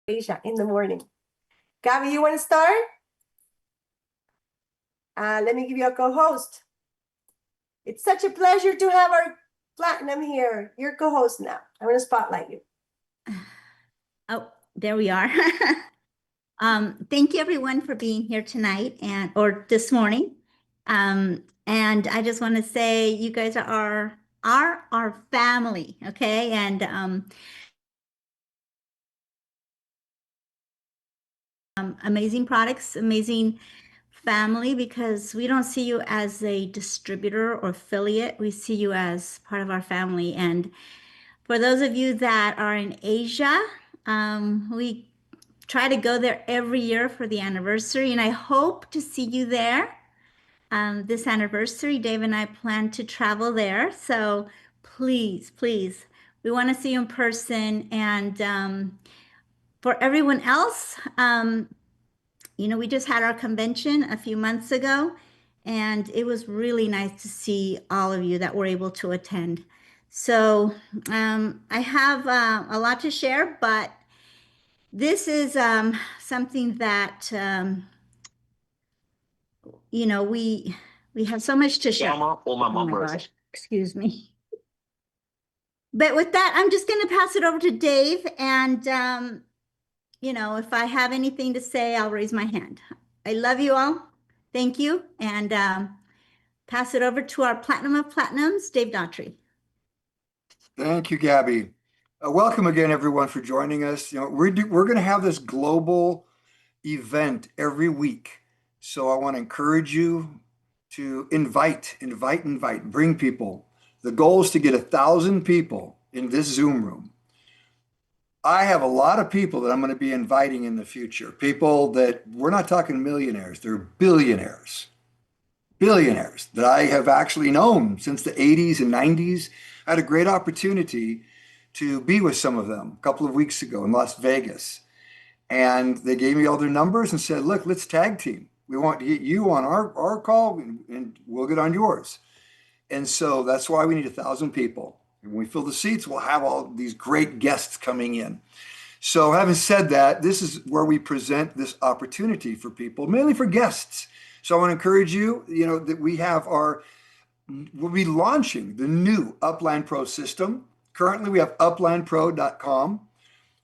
Asia in the morning. Gabby, you want to start? Let me give you a co-host. It's such a pleasure to have our platinum here. You're co-host now. I'm going to spotlight you. Oh, there we are. Thank you everyone for being here tonight or this morning. And I just want to say you guys are our family, okay? And amazing products, amazing family, because we don't see you as a distributor or affiliate. We see you as part of our family. And for those of you that are in Asia, we try to go there every year for the anniversary, and I hope to see you there. This anniversary, Dave and I plan to travel there. So please, please, we want to see you in person. And for everyone else, we just had our convention a few months ago, and it was really nice to see all of you that were able to attend. So I have a lot to share, but this is something that we have so much to share. Oh my gosh, excuse me. But with that, I'm just going to pass it over to Dave, and if I have anything to say, I'll raise my hand. I love you all. Thank you, and pass it over to our Platinum of Platinums, Dave Daughtry. Thank you, Gabby. Welcome again, everyone, for joining us. We're going to have this global event every week. So I want to encourage you to invite, bring people. The goal is to get 1,000 people in this Zoom room. I have a lot of people that I'm going to be inviting in the future. People that we're not talking millionaires, they're billionaires. Billionaires that I have actually known since the 80s and 90s. I had a great opportunity to be with some of them a couple of weeks ago in Las Vegas. And they gave me all their numbers and said, look, let's tag team. We want to get you on our call and we'll get on yours. And so that's why we need 1,000 people. And when we fill the seats, we'll have all these great guests coming in. So having said that, this is where we present this opportunity for people, mainly for guests. So I want to encourage you, that we'll be launching the new Upline Pro system. Currently, we have uplinepro.com.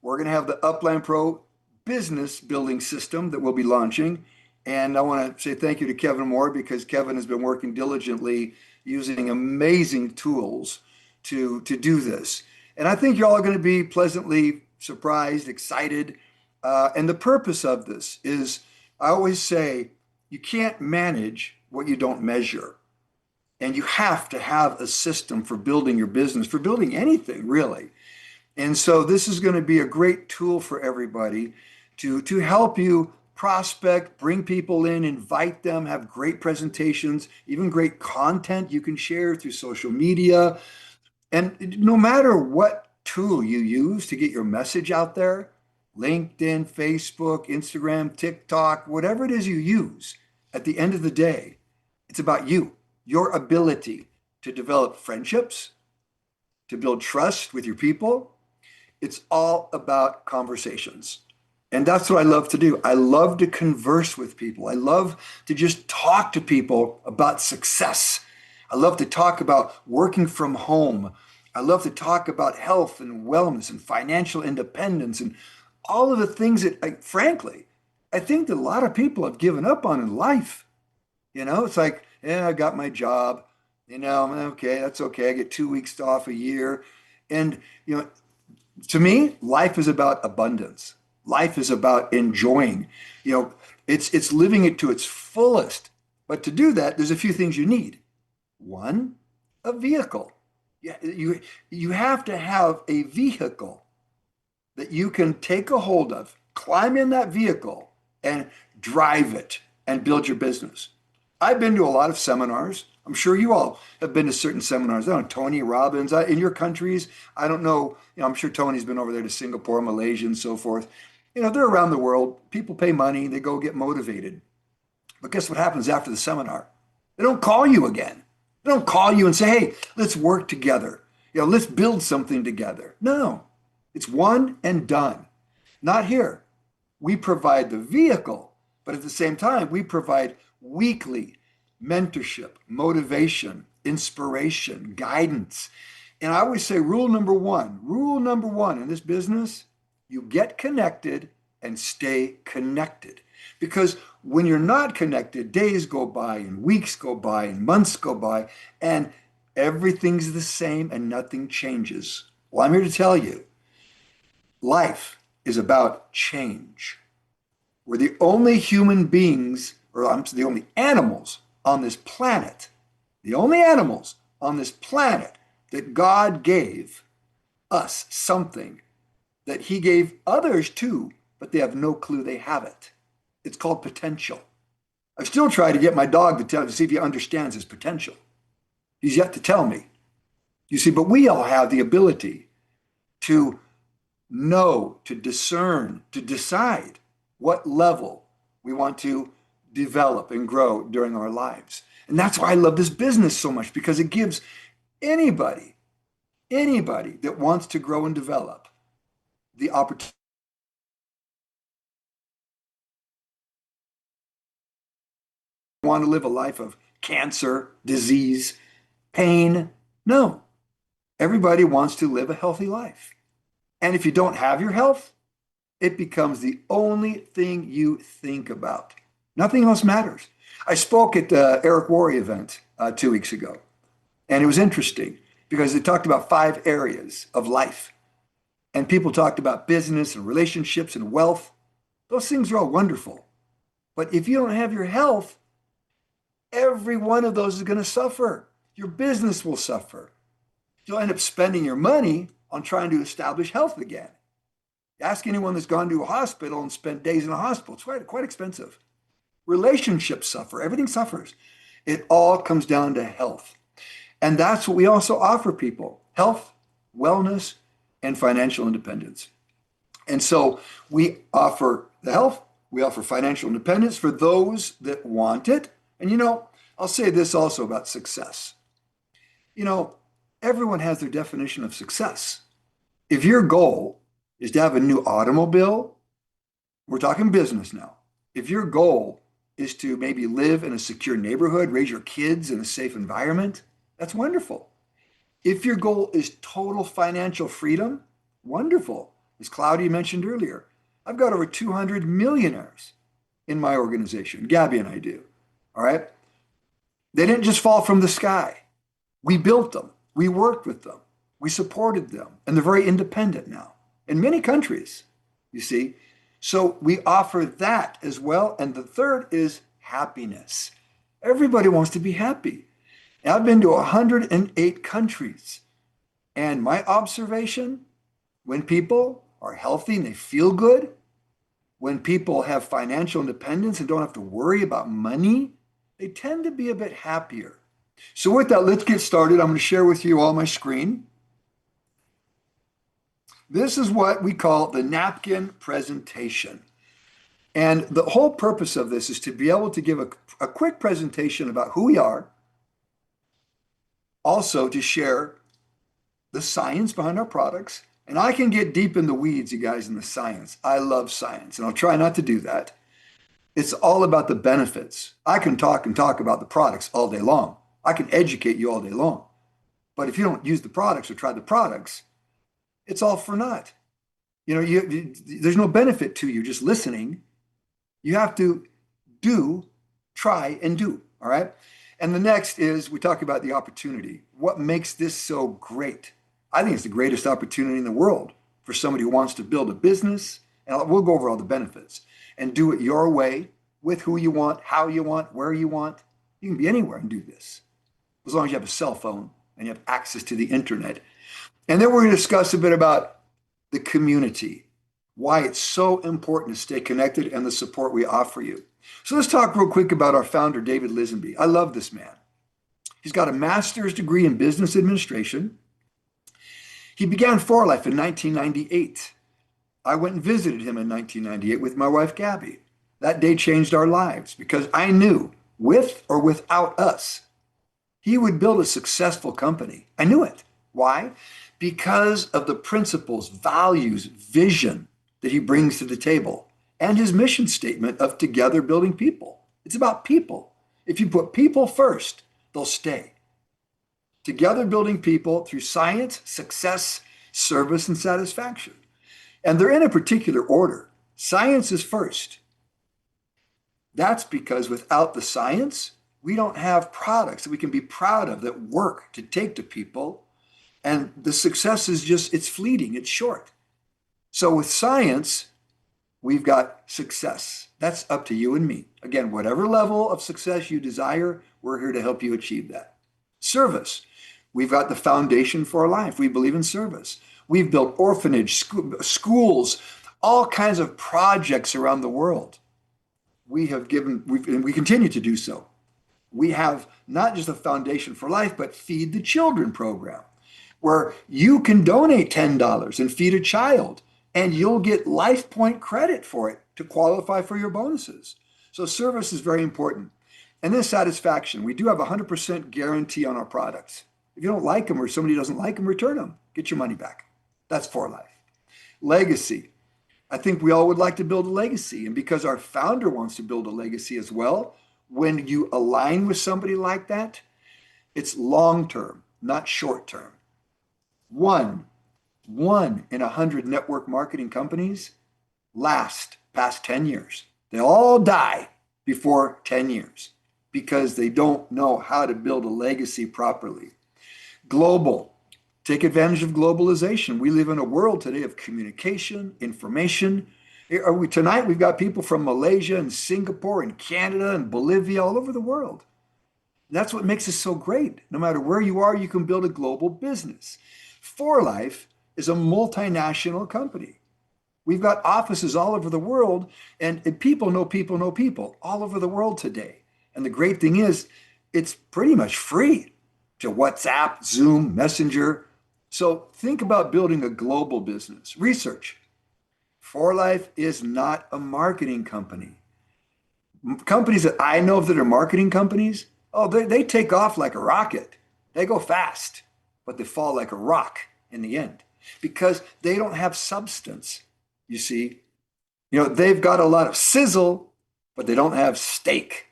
We're going to have the Upline Pro business building system that we'll be launching. And I want to say thank you to Kevin Moore, because Kevin has been working diligently using amazing tools to do this. And I think you're all going to be pleasantly surprised, excited. And the purpose of this is, I always say, you can't manage what you don't measure. And you have to have a system for building your business, for building anything, really. And so this is going to be a great tool for everybody to help you prospect, bring people in, invite them, have great presentations, even great content you can share through social media. And no matter what tool you use to get your message out there, LinkedIn, Facebook, Instagram, TikTok, whatever it is you use, at the end of the day, it's about you, your ability to develop friendships, to build trust with your people. It's all about conversations. And that's what I love to do. I love to converse with people. I love to just talk to people about success. I love to talk about working from home. I love to talk about health and wellness and financial independence and all of the things that, frankly, I think that a lot of people have given up on in life. It's like, I got my job, okay, that's okay. I get 2 weeks off a year. And, to me, life is about abundance. Life is about enjoying, it's living it to its fullest. But to do that, there's a few things you need. One, a vehicle. You have to have a vehicle that you can take a hold of, climb in that vehicle and drive it and build your business. I've been to a lot of seminars. I'm sure you all have been to certain seminars. I don't know, Tony Robbins, in your countries. I don't know, I'm sure Tony's been over there to Singapore, Malaysia, and so forth. They're around the world. People pay money. They go get motivated. But guess what happens after the seminar? They don't call you again. They don't call you and say, hey, let's work together. Let's build something together. No, it's one and done. Not here. We provide the vehicle, but at the same time, we provide weekly mentorship, motivation, inspiration, guidance. And I always say rule number one in this business, you get connected and stay connected. Because when you're not connected, days go by and weeks go by and months go by and everything's the same and nothing changes. Well, I'm here to tell you, life is about change. We're the only human beings, or I'm the only animals on this planet, the only animals on this planet that God gave us something that he gave others too, but they have no clue they have it. It's called potential. I still try to get my dog to see if he understands his potential. He's yet to tell me. You see, but we all have the ability to know, to discern, to decide what level we want to develop and grow during our lives. And that's why I love this business so much, because it gives anybody that wants to grow and develop the opportunity. Want to live a life of cancer, disease, pain? No. Everybody wants to live a healthy life. And if you don't have your health, it becomes the only thing you think about. Nothing else matters. I spoke at the Eric Worre event 2 weeks ago, and it was interesting because they talked about 5 areas of life. And people talked about business and relationships and wealth. Those things are all wonderful. But if you don't have your health, every one of those is going to suffer. Your business will suffer. You'll end up spending your money on trying to establish health again. Ask anyone that's gone to a hospital and spent days in a hospital. It's quite expensive. Relationships suffer. Everything suffers. It all comes down to health. And that's what we also offer people: health, wellness, and financial independence. And so we offer the health, we offer financial independence for those that want it. And I'll say this also about success. Everyone has their definition of success. If your goal is to have a new automobile, we're talking business now. If your goal is to maybe live in a secure neighborhood, raise your kids in a safe environment, that's wonderful. If your goal is total financial freedom, wonderful. As Claudia mentioned earlier, I've got over 200 millionaires in my organization. Gabby and I do. All right. They didn't just fall from the sky. We built them. We worked with them. We supported them. And they're very independent now in many countries, you see. So we offer that as well. And the third is happiness. Everybody wants to be happy. And I've been to 108 countries. And my observation, when people are healthy and they feel good, when people have financial independence and don't have to worry about money, they tend to be a bit happier. So with that, let's get started. I'm going to share with you all my screen. This is what we call the napkin presentation. And the whole purpose of this is to be able to give a quick presentation about who we are, also to share the science behind our products. And I can get deep in the weeds, you guys, in the science. I love science, and I'll try not to do that. It's all about the benefits. I can talk about the products all day long. I can educate you all day long. But if you don't use the products or try the products, it's all for naught. There's no benefit to you just listening. You have to try and do, all right? And the next is we talk about the opportunity. What makes this so great? I think it's the greatest opportunity in the world for somebody who wants to build a business. And we'll go over all the benefits and do it your way, with who you want, how you want, where you want. You can be anywhere and do this, as long as you have a cell phone and you have access to the internet. And then we're going to discuss a bit about the community, why it's so important to stay connected, and the support we offer you. So let's talk real quick about our founder, David Lisenby. I love this man. He's got a master's degree in business administration. He began For Life in 1998. I went and visited him in 1998 with my wife, Gabby. That day changed our lives because I knew, with or without us, he would build a successful company. I knew it. Why? Because of the principles, values, vision that he brings to the table and his mission statement of together building people. It's about people. If you put people first, they'll stay. Together building people through science, success, service, and satisfaction. And they're in a particular order. Science is first. That's because without the science, we don't have products that we can be proud of that work to take to people. And the success is just, it's fleeting, it's short. So with science, we've got success. That's up to you and me. Again, whatever level of success you desire, we're here to help you achieve that. Service. We've got the foundation for life. We believe in service. We've built orphanage, schools, all kinds of projects around the world. We continue to do so. We have not just a foundation for life, but Feed the Children program, where you can donate $10 and feed a child, and you'll get life point credit for it to qualify for your bonuses. So service is very important. And then satisfaction. We do have a 100% guarantee on our products. If you don't like them or somebody doesn't like them, return them. Get your money back. That's for life. Legacy. I think we all would like to build a legacy. And because our founder wants to build a legacy as well, when you align with somebody like that, it's long-term, not short-term. One in 100 network marketing companies last past 10 years. They all die before 10 years because they don't know how to build a legacy properly. Global. Take advantage of globalization. We live in a world today of communication, information. Tonight, we've got people from Malaysia and Singapore and Canada and Bolivia all over the world. That's what makes us so great. No matter where you are, you can build a global business. 4Life is a multinational company. We've got offices all over the world, and people know people all over the world today. And the great thing is, it's pretty much free to WhatsApp, Zoom, Messenger. So think about building a global business. Research. 4Life is not a marketing company. Companies that I know of that are marketing companies, they take off like a rocket. They go fast, but they fall like a rock in the end because they don't have substance. You see, they've got a lot of sizzle, but they don't have steak.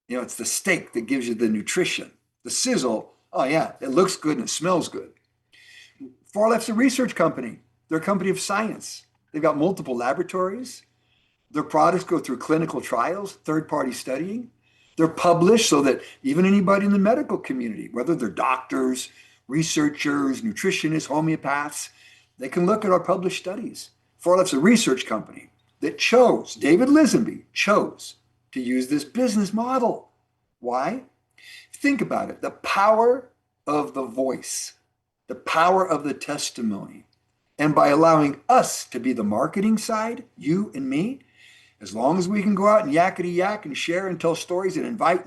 It's the steak that gives you the nutrition. The sizzle, oh yeah, it looks good and it smells good. 4Life's a research company. They're a company of science. They've got multiple laboratories. Their products go through clinical trials, third-party studying. They're published so that even anybody in the medical community, whether they're doctors, researchers, nutritionists, homeopaths, they can look at our published studies. 4Life's a research company that David Lisenby chose to use this business model. Why? Think about it. The power of the voice, the power of the testimony. And by allowing us to be the marketing side, you and me, as long as we can go out and yakety yak and share and tell stories and invite,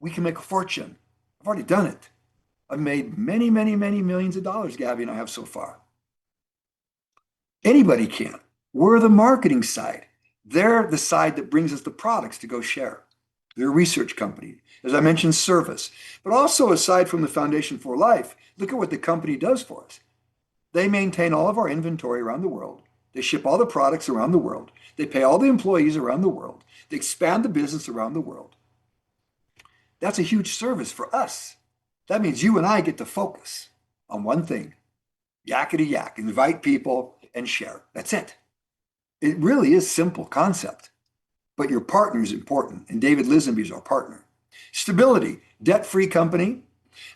we can make a fortune. I've already done it. I've made many, many, many millions of dollars, Gabby and I have so far. Anybody can. We're the marketing side. They're the side that brings us the products to go share. They're a research company. As I mentioned, service. But also, aside from the Foundation for Life, look at what the company does for us. They maintain all of our inventory around the world. They ship all the products around the world. They pay all the employees around the world. They expand the business around the world. That's a huge service for us. That means you and I get to focus on one thing. Yakety yak, invite people and share. That's it. It really is simple concept. But your partner is important, and David Lisenby is our partner. Stability, debt-free company.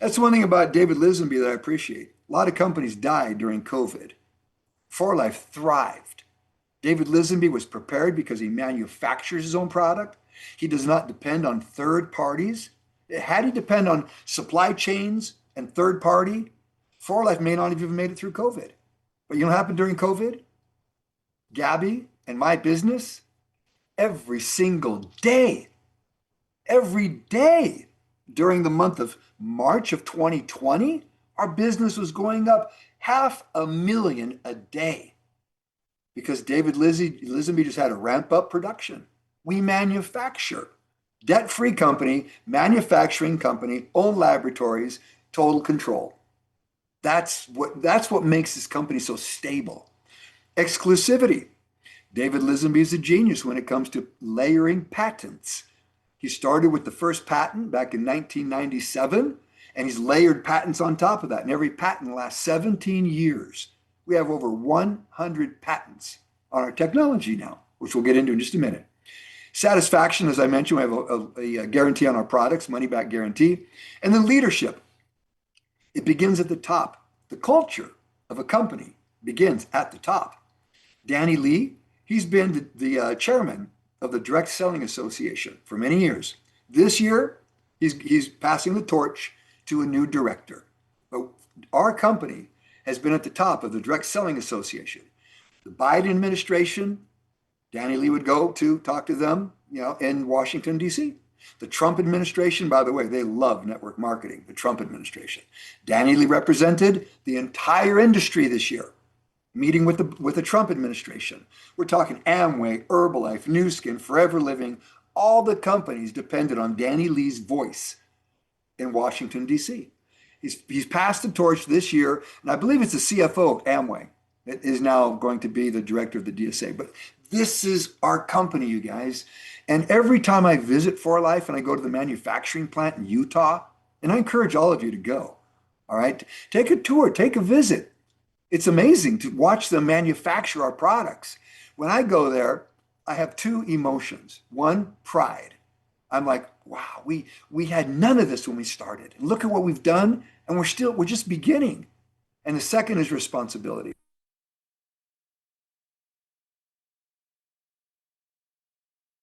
That's one thing about David Lisenby that I appreciate. A lot of companies died during COVID. 4Life thrived. David Lisenby was prepared because he manufactures his own product. He does not depend on third parties. Had he depend on supply chains and third party, 4Life may not have even made it through COVID. But you know what happened during COVID? Gabby and my business, every single day, every day during the month of March of 2020, our business was going up 500,000 a day because David Lisenby just had to ramp up production. We manufacture. Debt-free company, manufacturing company, own laboratories, total control. That's what makes this company so stable. Exclusivity. David Lisenby is a genius when it comes to layering patents. He started with the first patent back in 1997, and he's layered patents on top of that. And every patent lasts 17 years. We have over 100 patents on our technology now, which we'll get into in just a minute. Satisfaction, as I mentioned, we have a guarantee on our products, money back guarantee. And then leadership. It begins at the top. The culture of a company begins at the top. Danny Lee, he's been the chairman of the Direct Selling Association for many years. This year, he's passing the torch to a new director. But our company has been at the top of the Direct Selling Association. The Biden administration, Danny Lee would go to talk to them, in Washington, D.C. The Trump administration, by the way, they love network marketing, the Trump administration. Danny Lee represented the entire industry this year, meeting with the Trump administration. We're talking Amway, Herbalife, Nu Skin, Forever Living. All the companies depended on Danny Lee's voice in Washington, D.C. He's passed the torch this year, and I believe it's the CFO of Amway that is now going to be the director of the DSA. But this is our company, you guys. And every time I visit For Life and I go to the manufacturing plant in Utah, and I encourage all of you to go, all right? Take a tour, take a visit. It's amazing to watch them manufacture our products. When I go there, I have two emotions. One, pride. I'm like, wow, we had none of this when we started. And look at what we've done, and we're just beginning. And the second is responsibility.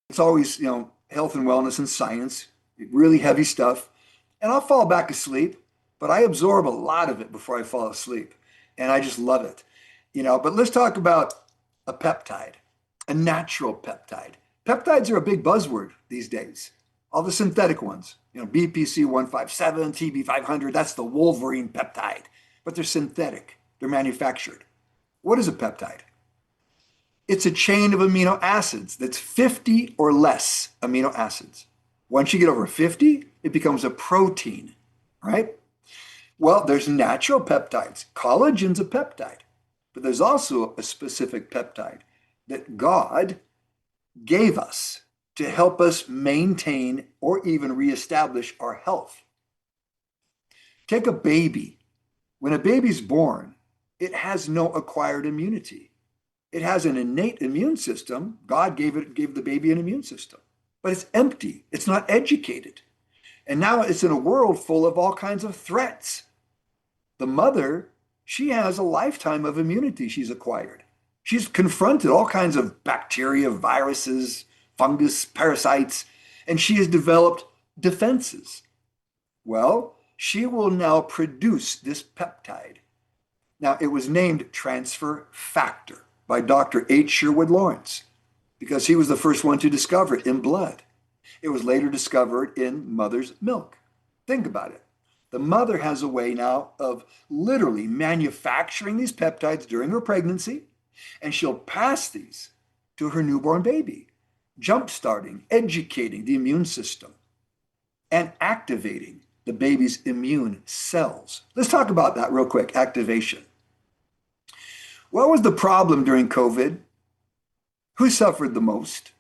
It's always, health and wellness and science, really heavy stuff. And I'll fall back asleep, but I absorb a lot of it before I fall asleep. And I just love it. But let's talk about a peptide, a natural peptide. Peptides are a big buzzword these days. All the synthetic ones, BPC 157, TB 500, that's the Wolverine peptide. But they're synthetic, they're manufactured. What is a peptide? It's a chain of amino acids that's 50 or less amino acids. Once you get over 50, it becomes a protein, right? Well, there's natural peptides. Collagen's a peptide, but there's also a specific peptide that God gave us to help us maintain or even reestablish our health. Take a baby. When a baby's born, it has no acquired immunity. It has an innate immune system. God gave the baby an immune system, but it's empty. It's not educated. And now it's in a world full of all kinds of threats. The mother, she has a lifetime of immunity she's acquired. She's confronted all kinds of bacteria, viruses, fungus, parasites, and she has developed defenses. Well, she will now produce this peptide. Now, it was named transfer factor by Dr. H. Sherwood Lawrence because he was the first one to discover it in blood. It was later discovered in mother's milk. Think about it. The mother has a way now of literally manufacturing these peptides during her pregnancy, and she'll pass these to her newborn baby, jump-starting, educating the immune system, and activating the baby's immune cells. Let's talk about that real quick, activation. What was the problem during COVID? Who suffered the most?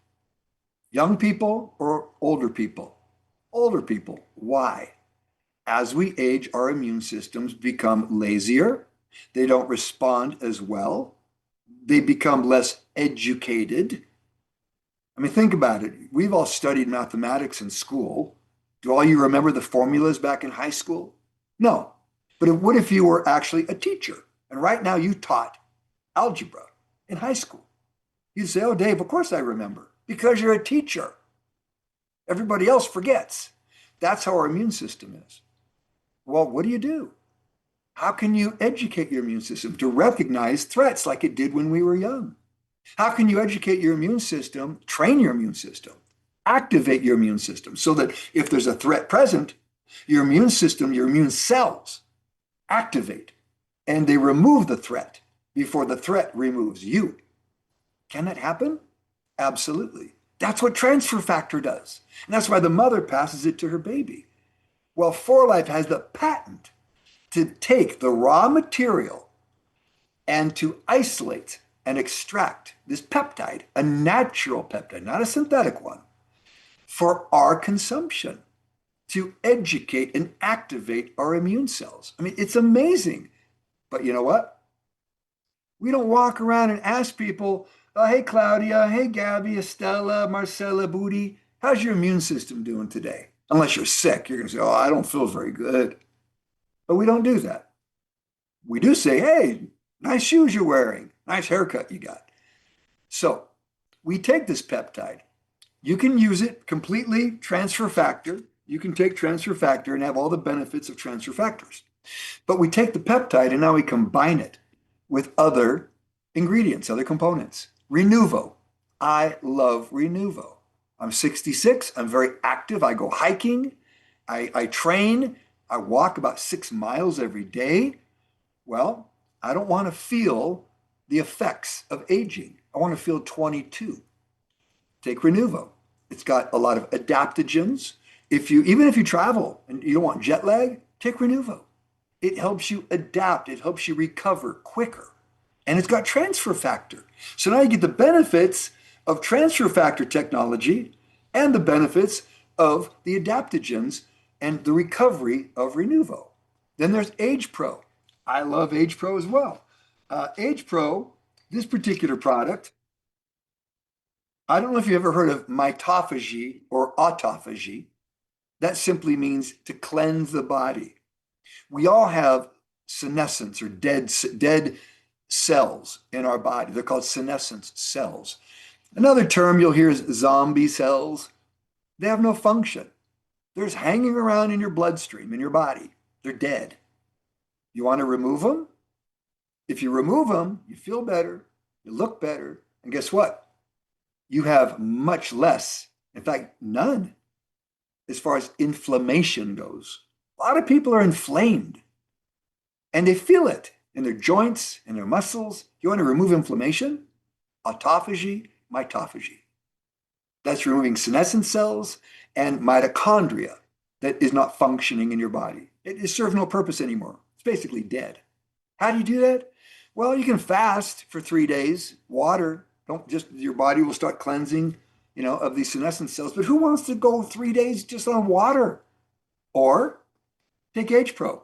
Young people or older people? Older people. Why? As we age, our immune systems become lazier. They don't respond as well. They become less educated. I mean, think about it. We've all studied mathematics in school. Do all you remember the formulas back in high school? No. But what if you were actually a teacher? And right now you taught algebra in high school. You'd say, oh, Dave, of course I remember, because you're a teacher. Everybody else forgets. That's how our immune system is. Well, what do? How can you educate your immune system to recognize threats like it did when we were young? How can you educate your immune system, train your immune system, activate your immune system so that if there's a threat present, your immune system, your immune cells activate and they remove the threat before the threat removes you? Can that happen? Absolutely. That's what transfer factor does. And that's why the mother passes it to her baby. Well, For Life has the patent to take the raw material and to isolate and extract this peptide, a natural peptide, not a synthetic one, for our consumption to educate and activate our immune cells. I mean, it's amazing. But you know what? We don't walk around and ask people, hey, Claudia, hey, Gabby, Estella, Marcella, Booty, how's your immune system doing today? Unless you're sick, you're going to say, oh, I don't feel very good. But we don't do that. We do say, hey, nice shoes you're wearing, nice haircut you got. So we take this peptide. You can use it completely transfer factor. You can take transfer factor and have all the benefits of transfer factors. But we take the peptide and now we combine it with other ingredients, other components. Renuvo. I love Renuvo. I'm 66. I'm very active. I go hiking. I train. I walk about 6 miles every day. Well, I don't want to feel the effects of aging. I want to feel 22. Take Renuvo. It's got a lot of adaptogens. Even if you travel and you don't want jet lag, take Renuvo. It helps you adapt. It helps you recover quicker. And it's got transfer factor. So now you get the benefits of transfer factor technology and the benefits of the adaptogens and the recovery of Renuvo. Then there's Age Pro. I love Age Pro as well. Age Pro, this particular product, I don't know if you've ever heard of mitophagy or autophagy. That simply means to cleanse the body. We all have senescence or dead cells in our body. They're called senescence cells. Another term you'll hear is zombie cells. They have no function. They're just hanging around in your bloodstream, in your body. They're dead. You want to remove them? If you remove them, you feel better, you look better, and guess what? You have much less, in fact, none, as far as inflammation goes. A lot of people are inflamed and they feel it in their joints and their muscles. You want to remove inflammation? Autophagy, mitophagy. That's removing senescent cells and mitochondria that is not functioning in your body. It serves no purpose anymore. It's basically dead. How do you do that? Well, you can fast for 3 days, water. Your body will start cleansing, of these senescent cells. But who wants to go 3 days just on water? Or take Age Pro.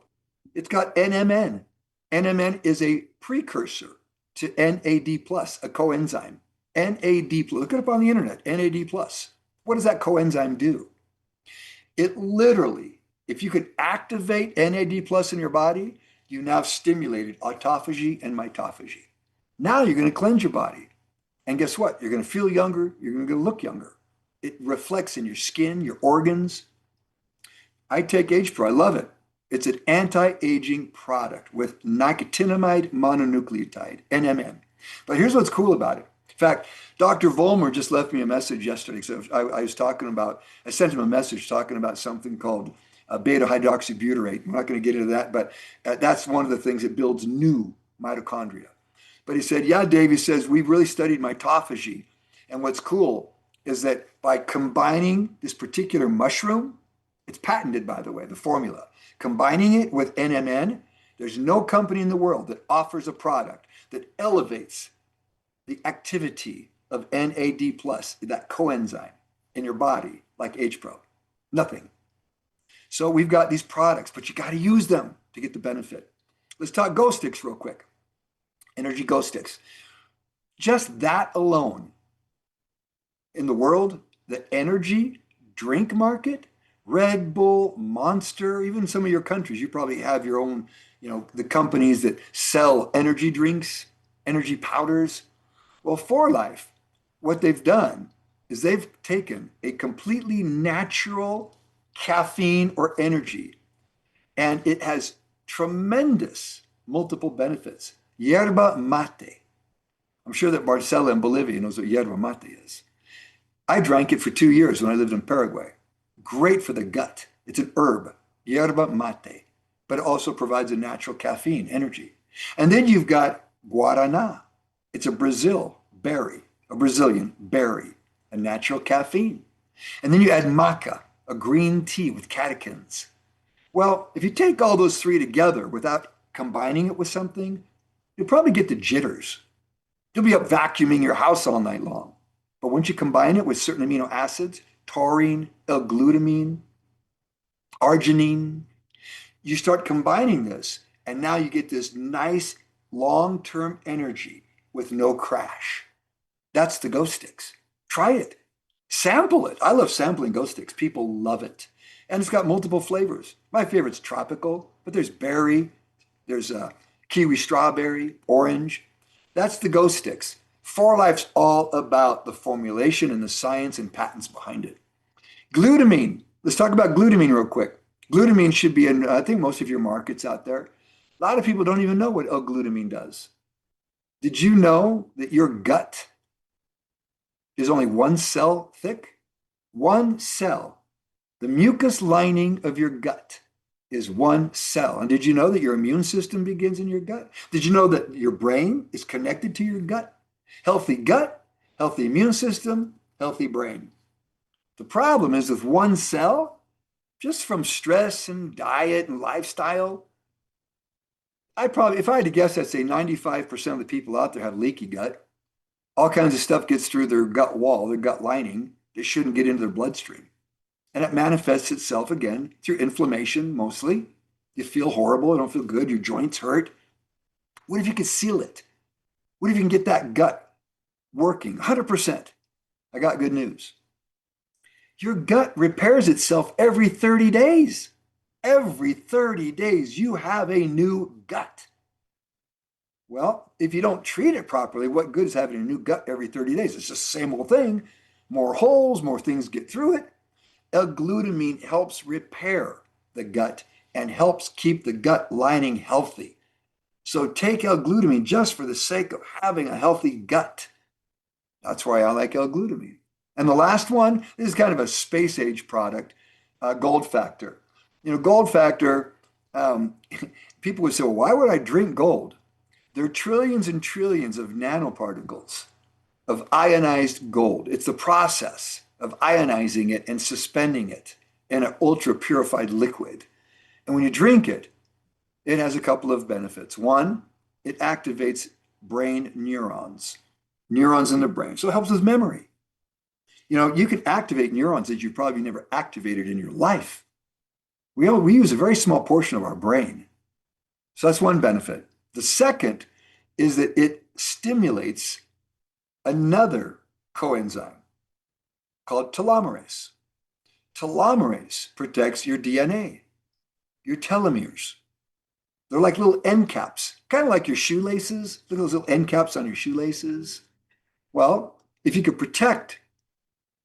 It's got NMN. NMN is a precursor to NAD+, a coenzyme. NAD+, look it up on the internet, NAD+. What does that coenzyme do? It literally, if you could activate NAD+ in your body, you now have stimulated autophagy and mitophagy. Now you're going to cleanse your body. And guess what? You're going to feel younger. You're going to look younger. It reflects in your skin, your organs. I take Age Pro. I love it. It's an anti-aging product with nicotinamide mononucleotide, NMN. But here's what's cool about it. In fact, Dr. Vollmer just left me a message yesterday. So I sent him a message talking about something called beta hydroxybutyrate. We're not going to get into that, but that's one of the things that builds new mitochondria. But he said, yeah, Dave, he says, we've really studied mitophagy. And what's cool is that by combining this particular mushroom, it's patented, by the way, the formula, combining it with NMN, there's no company in the world that offers a product that elevates the activity of NAD+, that coenzyme in your body, like Age Pro. Nothing. So we've got these products, but you got to use them to get the benefit. Let's talk Go Sticks real quick. Energy Go Sticks. Just that alone, in the world, the energy drink market, Red Bull, Monster, even some of your countries, you probably have your own, the companies that sell energy drinks, energy powders. Well, 4Life, what they've done is they've taken a completely natural caffeine or energy, and it has tremendous multiple benefits. Yerba mate. I'm sure that Marcella in Bolivia knows what yerba mate is. I drank it for 2 years when I lived in Paraguay. Great for the gut. It's an herb, yerba mate, but it also provides a natural caffeine energy. And then you've got guarana. It's a Brazilian berry, a natural caffeine. And then you add maca, a green tea with catechins. Well, if you take all those three together without combining it with something, you'll probably get the jitters. You'll be up vacuuming your house all night long. But once you combine it with certain amino acids, taurine, L-glutamine, arginine, you start combining this, and now you get this nice long-term energy with no crash. That's the Go Sticks. Try it. Sample it. I love sampling Go Sticks. People love it. And it's got multiple flavors. My favorite's tropical, but there's berry, there's kiwi strawberry, orange. That's the Go Sticks. 4Life's all about the formulation and the science and patents behind it. Glutamine. Let's talk about glutamine real quick. Glutamine should be in, I think, most of your markets out there. A lot of people don't even know what L-glutamine does. Did you know that your gut is only one cell thick? One cell. The mucus lining of your gut is one cell. And did you know that your immune system begins in your gut? Did you know that your brain is connected to your gut? Healthy gut, healthy immune system, healthy brain. The problem is with one cell, just from stress and diet and lifestyle, if I had to guess, I'd say 95% of the people out there have leaky gut. All kinds of stuff gets through their gut wall, their gut lining, that shouldn't get into their bloodstream. And it manifests itself again through inflammation mostly. You feel horrible, you don't feel good, your joints hurt. What if you could seal it? What if you can get that gut working 100%? I got good news. Your gut repairs itself every 30 days. Every 30 days, you have a new gut. Well, if you don't treat it properly, what good is having a new gut every 30 days? It's just the same old thing. More holes, more things get through it. L-glutamine helps repair the gut and helps keep the gut lining healthy. So take L-glutamine just for the sake of having a healthy gut. That's why I like L-glutamine. And the last one, this is kind of a space age product, Gold Factor. Gold Factor, people would say, well, why would I drink gold? There are trillions and trillions of nanoparticles of ionized gold. It's the process of ionizing it and suspending it in an ultra purified liquid. And when you drink it, it has a couple of benefits. One, it activates brain neurons in the brain. So it helps with memory. You can activate neurons that you probably never activated in your life. We use a very small portion of our brain. So that's one benefit. The second is that it stimulates another coenzyme called telomerase. Telomerase protects your DNA, your telomeres. They're like little end caps, kind of like your shoelaces. Look at those little end caps on your shoelaces. Well, if you could protect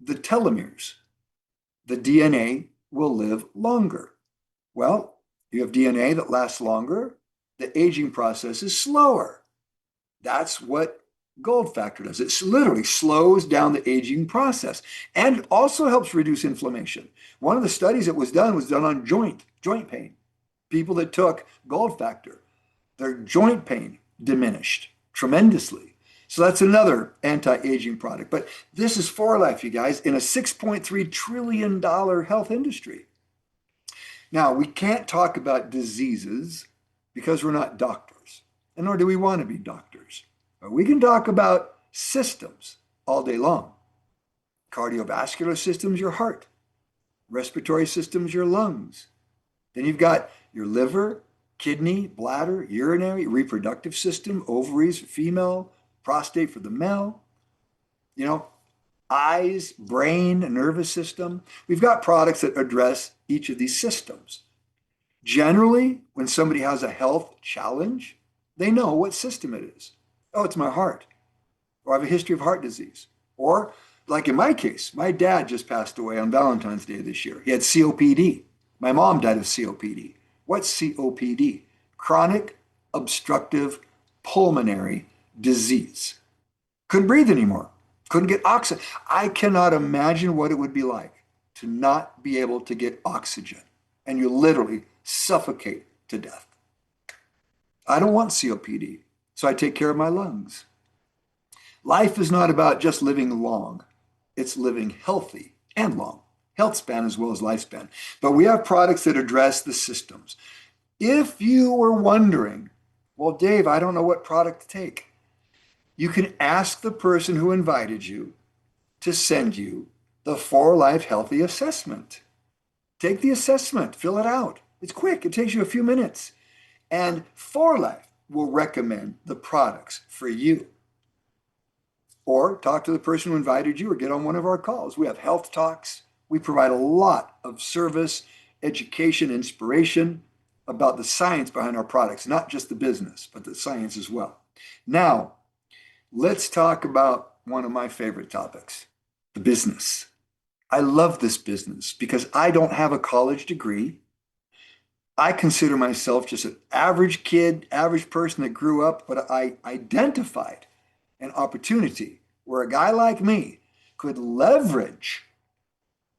the telomeres, the DNA will live longer. Well, you have DNA that lasts longer. The aging process is slower. That's what Gold Factor does. It literally slows down the aging process and also helps reduce inflammation. One of the studies that was done on joint pain. People that took Gold Factor, their joint pain diminished tremendously. So that's another anti-aging product. But this is 4Life, you guys, in a $6.3 trillion health industry. Now, we can't talk about diseases because we're not doctors, and nor do we want to be doctors. But we can talk about systems all day long. Cardiovascular systems, your heart. Respiratory systems, your lungs. Then you've got your liver, kidney, bladder, urinary, reproductive system, ovaries, female, prostate for the male. Eyes, brain, nervous system. We've got products that address each of these systems. Generally, when somebody has a health challenge, they know what system it is. Oh, it's my heart. Or I have a history of heart disease. Or, like in my case, my dad just passed away on Valentine's Day this year. He had COPD. My mom died of COPD. What's COPD? Chronic obstructive pulmonary disease. Couldn't breathe anymore. Couldn't get oxygen. I cannot imagine what it would be like to not be able to get oxygen. And you literally suffocate to death. I don't want COPD, so I take care of my lungs. Life is not about just living long. It's living healthy and long. Health span as well as lifespan. But we have products that address the systems. If you were wondering, well, Dave, I don't know what product to take. you can ask the person who invited you to send you the 4Life Healthy Assessment. Take the assessment, fill it out. It's quick, it takes you a few minutes. And 4Life will recommend the products for you. Or talk to the person who invited you or get on one of our calls. We have health talks. We provide a lot of service, education, inspiration about the science behind our products, not just the business, but the science as well. Now, let's talk about one of my favorite topics, the business. I love this business because I don't have a college degree. I consider myself just an average kid, average person that grew up, but I identified an opportunity where a guy like me could leverage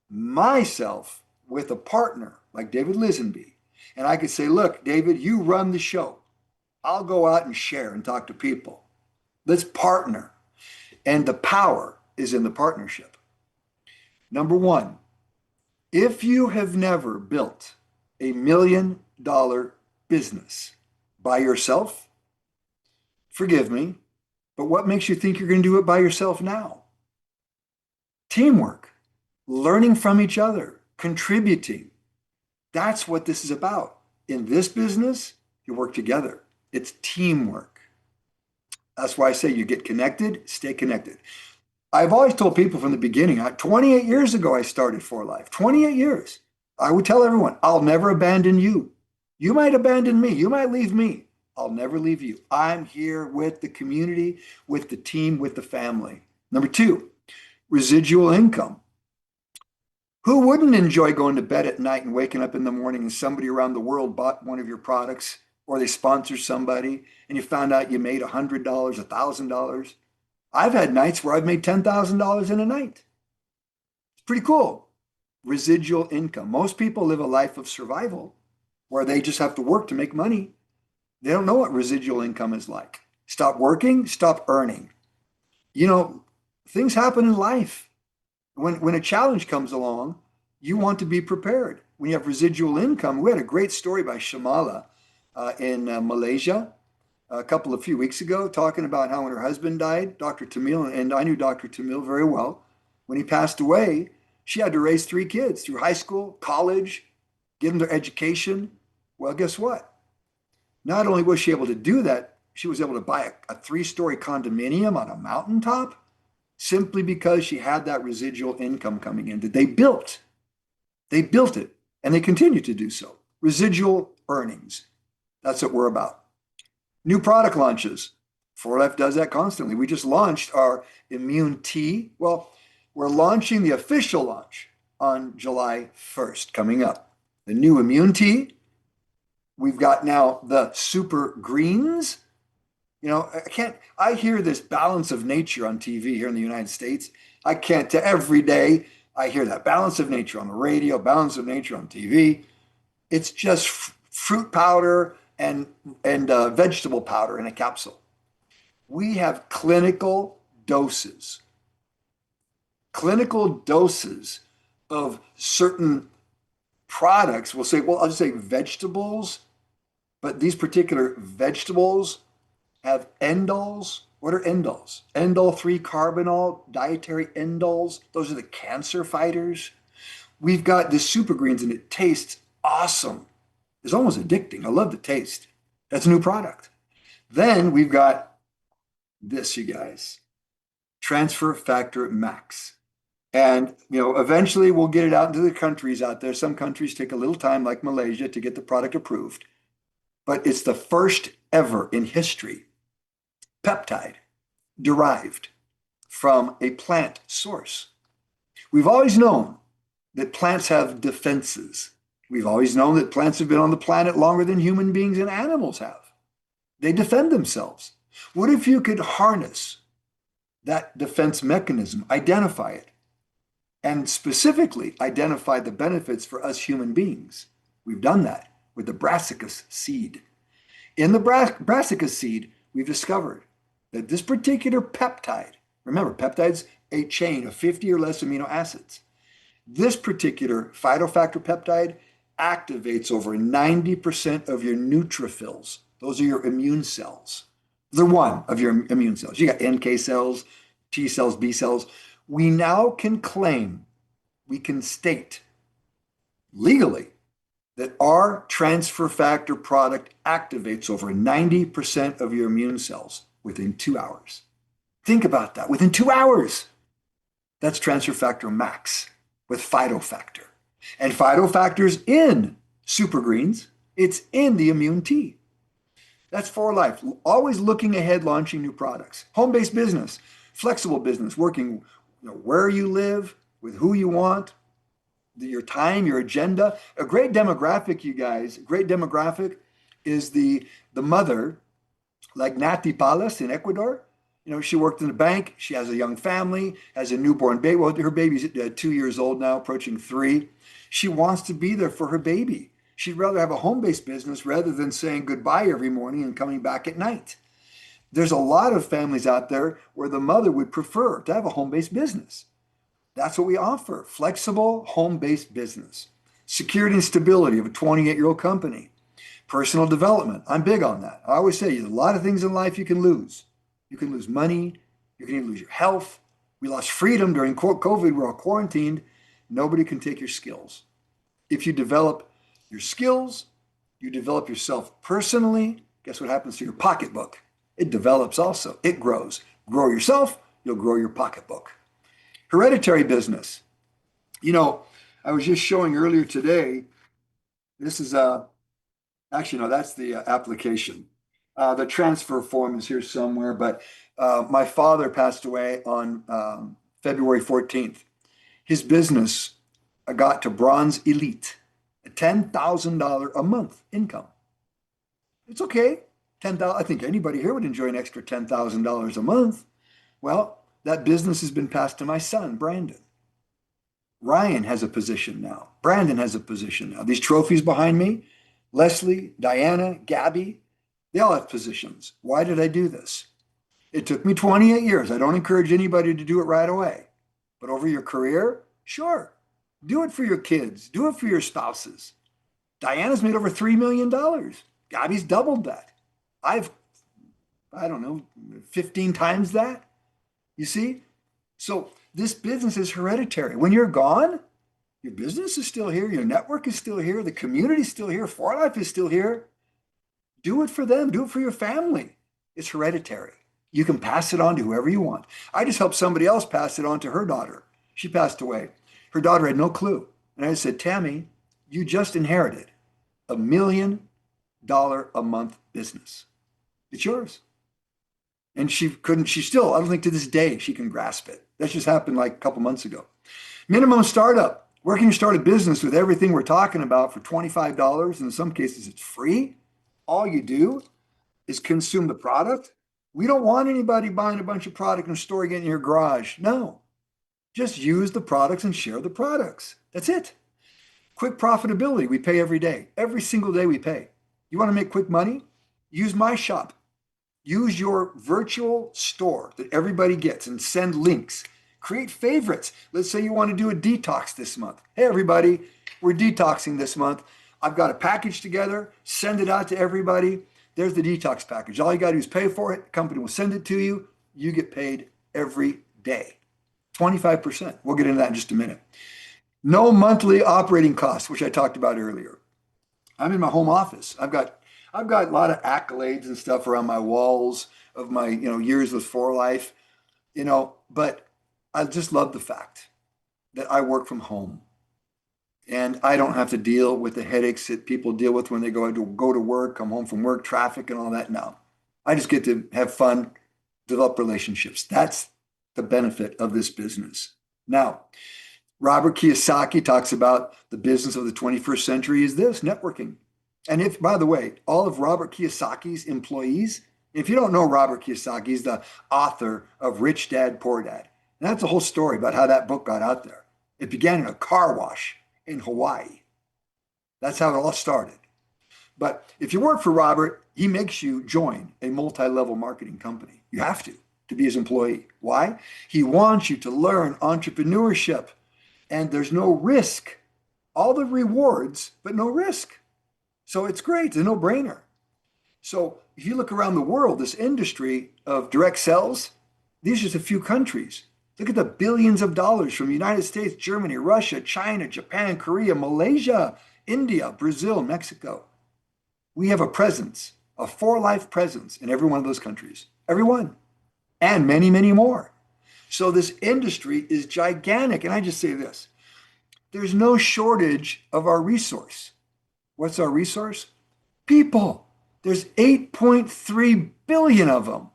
myself with a partner like David Lisenby. And I could say, look, David, you run the show. I'll go out and share and talk to people. Let's partner. And the power is in the partnership. Number one, if you have never built $1 million business by yourself, forgive me, but what makes you think you're going to do it by yourself now? Teamwork, learning from each other, contributing. That's what this is about. In this business, you work together. It's teamwork. That's why I say you get connected, stay connected. I've always told people from the beginning, 28 years ago, I started 4Life, 28 years. I would tell everyone, I'll never abandon you. You might abandon me. You might leave me. I'll never leave you. I'm here with the community, with the team, with the family. Number two, residual income. Who wouldn't enjoy going to bed at night and waking up in the morning and somebody around the world bought one of your products or they sponsor somebody and you found out you made $100, $1,000? I've had nights where I've made $10,000 in a night. It's pretty cool. Residual income. Most people live a life of survival where they just have to work to make money. They don't know what residual income is like. Stop working, stop earning. You know, things happen in life. When a challenge comes along, you want to be prepared. When you have residual income, we had a great story by Shamala in Malaysia a few weeks ago, talking about how when her husband died, Dr. Tamil, and I knew Dr. Tamil very well, when he passed away, she had to raise 3 kids through high school, college, give them their education. Well, guess what? Not only was she able to do that, she was able to buy a 3-story condominium on a mountaintop simply because she had that residual income coming in that they built. They built it, and they continue to do so. Residual earnings. That's what we're about. New product launches. 4Life does that constantly. We just launched our Immune Tea. Well, we're launching the official launch on July 1st, coming up. The new Immune Tea. We've got now the Super Greens. You know, I hear this balance of nature on TV here in the United States. Every day I hear that balance of nature on the radio, balance of nature on TV. It's just fruit powder and vegetable powder in a capsule. We have clinical doses of certain products. We'll say, well, I'll just say vegetables, but these particular vegetables have endols. What are endols? Endol 3-carbinol, dietary endols. Those are the cancer fighters. We've got this Super Greens and it tastes awesome. It's almost addicting. I love the taste. That's a new product. Then we've got this, you guys, Transfer Factor Max. And, eventually we'll get it out into the countries out there. Some countries take a little time, like Malaysia, to get the product approved. But it's the first ever in history peptide derived from a plant source. We've always known that plants have defenses. We've always known that plants have been on the planet longer than human beings and animals have. They defend themselves. What if you could harness that defense mechanism, identify it, and specifically identify the benefits for us human beings? We've done that with the brassicas seed. In the brassicas seed, we've discovered that this particular peptide, remember, peptide's a chain of 50 or less amino acids. This particular phytofactor peptide activates over 90% of your neutrophils. Those are your immune cells. They're one of your immune cells. You got NK cells, T cells, B cells. We now can claim, we can state legally that our transfer factor product activates over 90% of your immune cells within 2 hours. Think about that. Within 2 hours, that's transfer factor max with phytofactor. And phytofactor's in super greens. It's in the immune tea. That's for life. Always looking ahead, launching new products. Home-based business, flexible business, working where you live, with who you want, your time, your agenda. A great demographic, you guys, a great demographic is the mother, like Nati Palas in Ecuador. She worked in a bank. She has a young family, has a newborn baby. Well, her baby's 2 years old now, approaching 3. She wants to be there for her baby. She'd rather have a home-based business rather than saying goodbye every morning and coming back at night. There's a lot of families out there where the mother would prefer to have a home-based business. That's what we offer, flexible home-based business. Security and stability of a 28-year-old company. Personal development, I'm big on that. I always say there's a lot of things in life you can lose. You can lose money, you can even lose your health. We lost freedom during COVID, we're all quarantined. Nobody can take your skills. If you develop your skills, you develop yourself personally, guess what happens to your pocketbook? It develops also, it grows. Grow yourself, you'll grow your pocketbook. Hereditary business. I was just showing earlier today, this is actually, no, that's the application. The transfer form is here somewhere, but my father passed away on February 14th. His business got to bronze elite, a $10,000 a month income. It's okay. $10,000. I think anybody here would enjoy an extra $10,000 a month. Well, that business has been passed to my son, Brandon. Ryan has a position now. Brandon has a position now. These trophies behind me, Leslie, Diana, Gabby, they all have positions. Why did I do this? It took me 28 years. I don't encourage anybody to do it right away. But over your career, sure. Do it for your kids. Do it for your spouses. Diana's made over $3 million. Gabby's doubled that. I don't know, 15 times that. You see? So this business is hereditary. When you're gone, your business is still here. Your network is still here. The community is still here. For Life is still here. Do it for them. Do it for your family. It's hereditary. You can pass it on to whoever you want. I just helped somebody else pass it on to her daughter. She passed away. Her daughter had no clue. And I said, Tammy, you just inherited $1 million a month business. It's yours. And she still, I don't think to this day, she can grasp it. That just happened like a couple months ago. Minimum startup. Where can you start a business with everything we're talking about for $25? And in some cases, it's free. All you do is consume the product. We don't want anybody buying a bunch of product and storing it in your garage. No. Just use the products and share the products. That's it. Quick profitability. We pay every day. Every single day we pay. You want to make quick money? Use my shop. Use your virtual store that everybody gets and send links. Create favorites. Let's say you want to do a detox this month. Hey, everybody, we're detoxing this month. I've got a package together. Send it out to everybody. There's the detox package. All you got to do is pay for it. The company will send it to you. You get paid every day. 25%. We'll get into that in just a minute. No monthly operating costs, which I talked about earlier. I'm in my home office. I've got a lot of accolades and stuff around my walls of my years with For Life, but I just love the fact that I work from home and I don't have to deal with the headaches that people deal with when they go to work, come home from work, traffic and all that. No, I just get to have fun, develop relationships. That's the benefit of this business. Now, Robert Kiyosaki talks about the business of the 21st century is this, networking. And if, by the way, all of Robert Kiyosaki's employees, if you don't know Robert Kiyosaki, he's the author of Rich Dad, Poor Dad. And that's a whole story about how that book got out there. It began in a car wash in Hawaii. That's how it all started. But if you work for Robert, he makes you join a multi-level marketing company. You have to be his employee. Why? He wants you to learn entrepreneurship. And there's no risk. All the rewards, but no risk. So it's great. It's a no-brainer. So if you look around the world, this industry of direct sales, these are just a few countries. Look at the billions of dollars from the United States, Germany, Russia, China, Japan, Korea, Malaysia, India, Brazil, Mexico. We have a presence, a for-life presence in every one of those countries, every one, and many, many more. So this industry is gigantic. And I just say this, there's no shortage of our resource. What's our resource? People. There's 8.3 billion of them.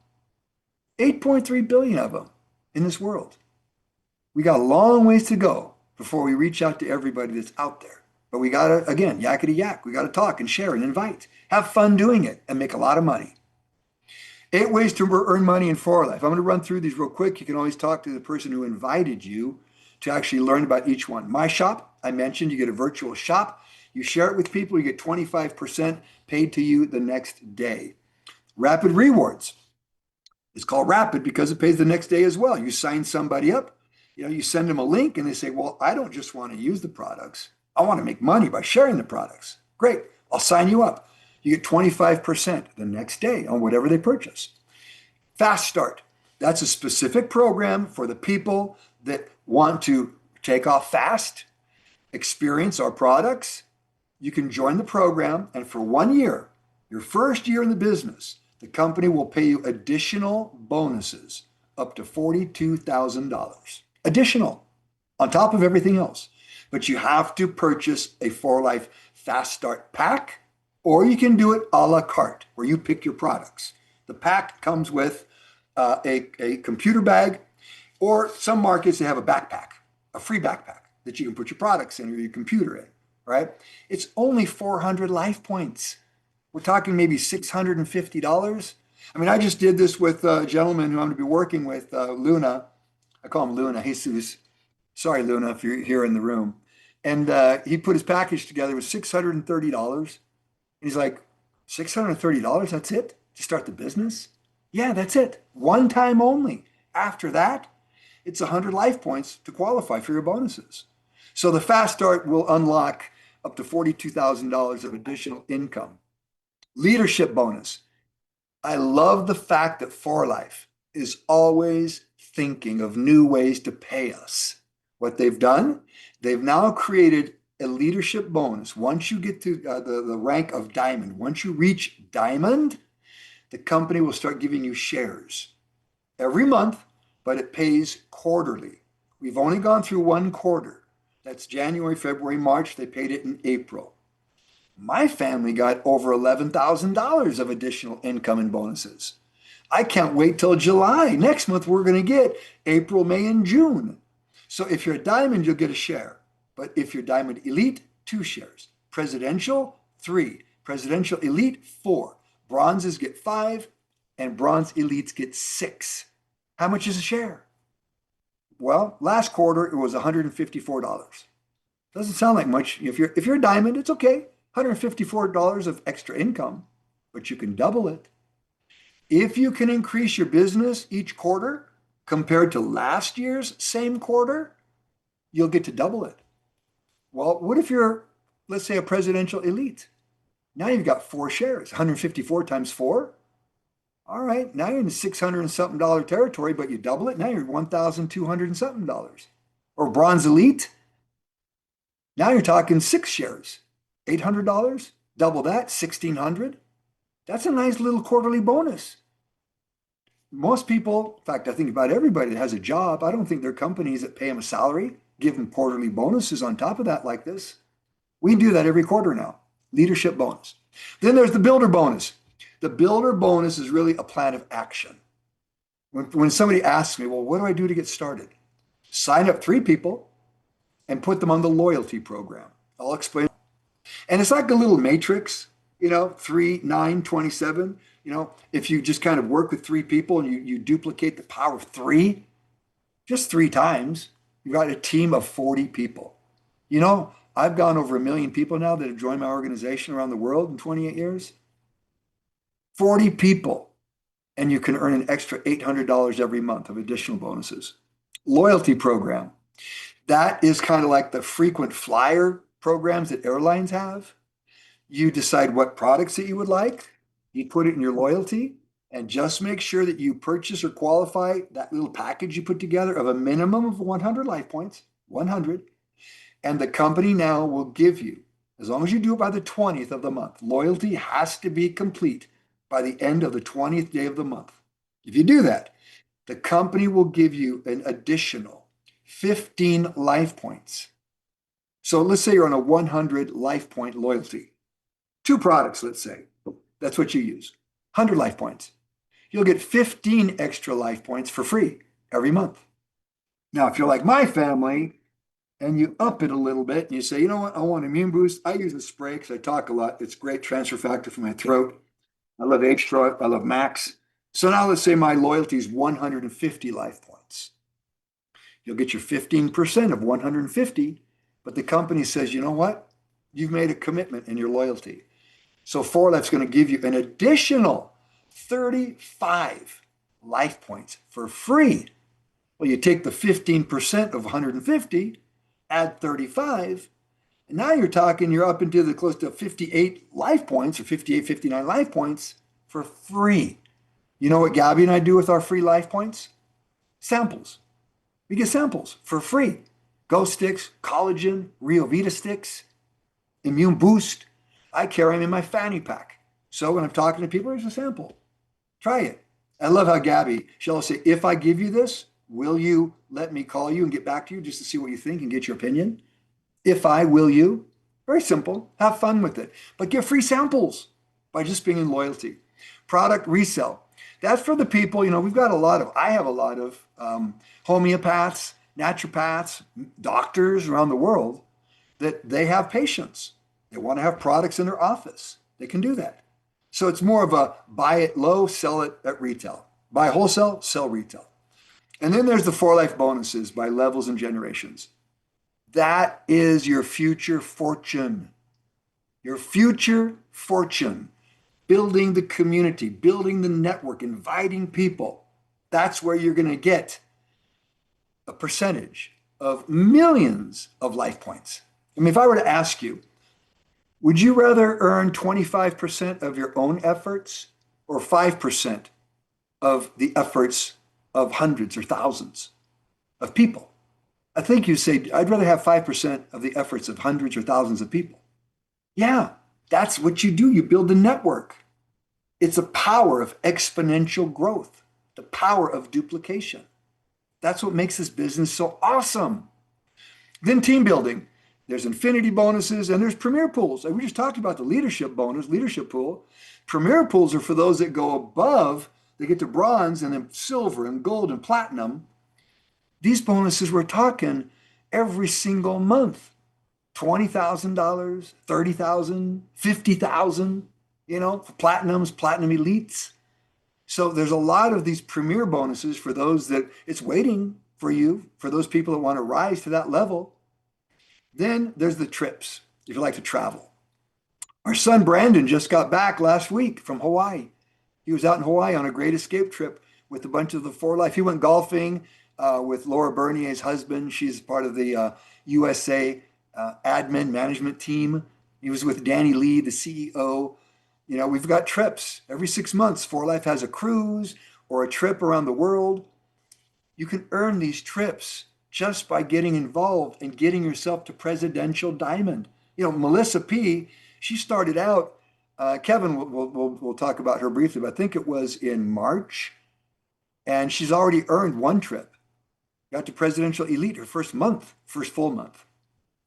8.3 billion of them in this world. We got a long ways to go before we reach out to everybody that's out there. But we got to, again, yakety yak. We got to talk and share and invite. Have fun doing it and make a lot of money. 8 ways to earn money in For Life. I'm going to run through these real quick. You can always talk to the person who invited you to actually learn about each one. My shop, I mentioned, you get a virtual shop. You share it with people, you get 25% paid to you the next day. Rapid Rewards. It's called Rapid because it pays the next day as well. You sign somebody up, you send them a link and they say, well, I don't just want to use the products. I want to make money by sharing the products. Great, I'll sign you up. You get 25% the next day on whatever they purchase. Fast Start. That's a specific program for the people that want to take off fast, experience our products. You can join the program, and for 1 year, your first year in the business, the company will pay you additional bonuses up to $42,000. Additional, on top of everything else. But you have to purchase a For Life Fast Start pack, or you can do it a la carte, where you pick your products. The pack comes with a computer bag, or some markets, they have a backpack, a free backpack that you can put your products in or your computer in, right? It's only 400 life points. We're talking maybe $650. I mean, I just did this with a gentleman who I'm going to be working with, Luna. I call him Luna, Jesus. Sorry, Luna, if you're here in the room. And he put his package together with $630. And he's like, $630, that's it? To start the business? Yeah, that's it. One time only. After that, it's 100 life points to qualify for your bonuses. So the Fast Start will unlock up to $42,000 of additional income. Leadership bonus. I love the fact that For Life is always thinking of new ways to pay us. What they've done, they've now created a leadership bonus. Once you get to the rank of diamond, once you reach diamond, the company will start giving you shares every month, but it pays quarterly. We've only gone through one quarter. That's January, February, March. They paid it in April. My family got over $11,000 of additional income and bonuses. I can't wait till July. Next month, we're going to get April, May, and June. So if you're a diamond, you'll get a share. But if you're diamond elite, 2 shares. Presidential, 3. Presidential elite, 4. Bronzes get 5, and bronze elites get 6. How much is a share? Well, last quarter, it was $154. Doesn't sound like much. If you're a diamond, it's okay. $154 of extra income, but you can double it. If you can increase your business each quarter compared to last year's same quarter, you'll get to double it. Well, what if you're, let's say, a presidential elite? Now you've got 4 shares, 154 times 4. All right, now you're in the $600 and something territory, but you double it, now you're $1,200 and something. Or bronze elite, now you're talking 6 shares, $800, double that, $1,600. That's a nice little quarterly bonus. Most people, in fact, I think about everybody that has a job, I don't think there are companies that pay them a salary, give them quarterly bonuses on top of that like this. We do that every quarter now, leadership bonus. Then there's the builder bonus. The builder bonus is really a plan of action. When somebody asks me, well, what do I do to get started? Sign up 3 people and put them on the loyalty program. I'll explain. And it's like a little matrix, 3, 9, 27. If you just kind of work with 3 people and you duplicate the power of 3, just 3 times, you've got a team of 40 people. I've gone over 1 million people now that have joined my organization around the world in 28 years. 40 people, and you can earn an extra $800 every month of additional bonuses. Loyalty program. That is kind of like the frequent flyer programs that airlines have. You decide what products that you would like. You put it in your loyalty, and just make sure that you purchase or qualify that little package you put together of a minimum of 100 life points, 100. And the company now will give you, as long as you do it by the 20th of the month, loyalty has to be complete by the end of the 20th day of the month. If you do that, the company will give you an additional 15 life points. So let's say you're on a 100 life point loyalty. 2 products, let's say. That's what you use. 100 life points. You'll get 15 extra life points for free every month. Now, if you're like my family and you up it a little bit and you say, you know what, I want immune boost. I use a spray because I talk a lot. It's great transfer factor for my throat. I love H-Straw. I love Max. So now let's say my loyalty is 150 life points. You'll get your 15% of 150, but the company says, you know what? You've made a commitment in your loyalty. So 4Life's going to give you an additional 35 life points for free. Well, you take the 15% of 150, add 35, and now you're talking, you're up into the close to 58 life points or 58, 59 life points for free. You know what Gabby and I do with our free life points? Samples. We get samples for free. Go Sticks, collagen, Rio Vita sticks, Immune Boost. I carry them in my fanny pack. So when I'm talking to people, here's a sample. Try it. I love how Gabby, she'll say, if I give you this, will you let me call you and get back to you just to see what you think and get your opinion? If I, will you? Very simple. Have fun with it. But get free samples by just being in loyalty. Product resell. That's for the people, I have a lot of homeopaths, naturopaths, doctors around the world that they have patients. They want to have products in their office. They can do that. So it's more of a buy it low, sell it at retail. Buy wholesale, sell retail. And then there's the 4Life bonuses by levels and generations. That is your future fortune. Your future fortune. Building the community, building the network, inviting people. That's where you're going to get a percentage of millions of life points. I mean, if I were to ask you, would you rather earn 25% of your own efforts or 5% of the efforts of hundreds or thousands of people? I think you say, I'd rather have 5% of the efforts of hundreds or thousands of people. Yeah, that's what you do. You build a network. It's the power of exponential growth, the power of duplication. That's what makes this business so awesome. Then team building. There's infinity bonuses and there's premier pools. We just talked about the leadership bonus, leadership pool. Premier pools are for those that go above. They get to bronze and then silver and gold and platinum. These bonuses we're talking every single month. $20,000, $30,000, $50,000, for platinums, platinum elites. So there's a lot of these premier bonuses for those that it's waiting for you, for those people that want to rise to that level. Then there's the trips, if you like to travel. Our son Brandon just got back last week from Hawaii. He was out in Hawaii on a great escape trip with a bunch of the 4Life. He went golfing with Laura Bernier's husband. She's part of the USA admin management team. He was with Danny Lee, the CEO. We've got trips every 6 months. 4Life has a cruise or a trip around the world. You can earn these trips just by getting involved and getting yourself to Presidential Diamond. Melissa P., she started out, Kevin, we'll talk about her briefly, but I think it was in March, and she's already earned 1 trip. Got to Presidential Elite her first full month.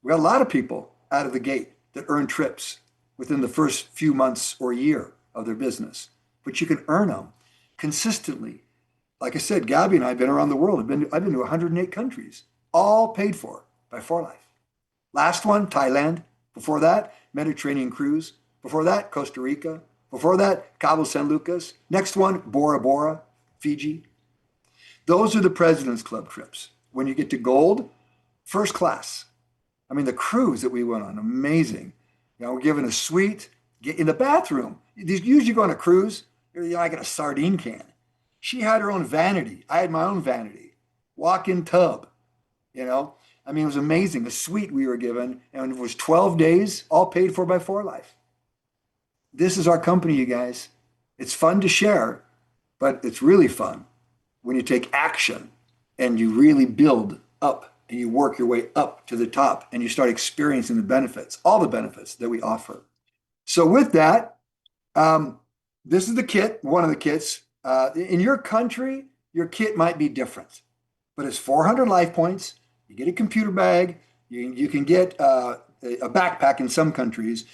We got a lot of people out of the gate that earn trips within the first few months or year of their business, but you can earn them consistently. Like I said, Gabby and I have been around the world. I've been to 108 countries, all paid for by 4Life. Last one, Thailand. Before that, Mediterranean cruise. Before that, Costa Rica. Before that, Cabo San Lucas. Next one, Bora Bora, Fiji. Those are the President's Club trips. When you get to gold, first class. I mean, the cruise that we went on, amazing. We're given a suite, get in the bathroom. Usually you go on a cruise, you're like in a sardine can. She had her own vanity. I had my own vanity. Walk-in tub, I mean, it was amazing. The suite we were given, and it was 12 days, all paid for by 4Life. This is our company, you guys. It's fun to share, but it's really fun when you take action and you really build up and you work your way up to the top and you start experiencing the benefits, all the benefits that we offer. So with that, this is the kit, one of the kits. In your country, your kit might be different, but it's 400 life points. You get a computer bag. You can get a backpack in some countries.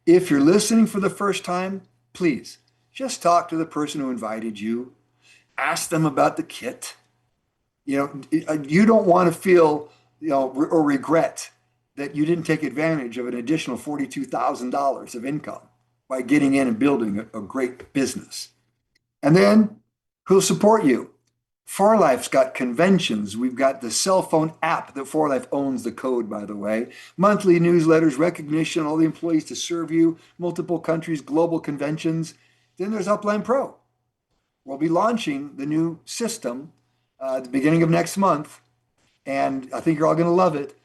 If you're listening for the first time, please just talk to the person who invited you. Ask them about the kit. You don't want to feel, or regret that you didn't take advantage of an additional $42,000 of income by getting in and building a great business. And then who'll support you? 4Life's got conventions. We've got the cell phone app that 4Life owns the code, by the way. Monthly newsletters, recognition, all the employees to serve you, multiple countries, global conventions. Then there's Upline Pro. We'll be launching the new system at the beginning of next month, and I think you're all going to love it.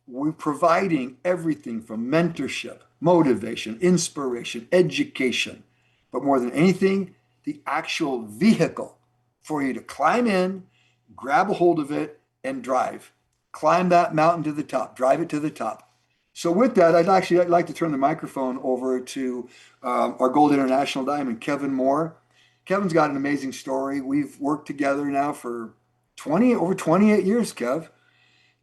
We're providing everything from mentorship, motivation, inspiration, education, but more than anything, the actual vehicle for you to climb in, grab a hold of it, and drive. Climb that mountain to the top, drive it to the top. So with that, I'd like to turn the microphone over to our Gold International Diamond, Kevin Moore. Kevin's got an amazing story. We've worked together now for over 28 years, Kev.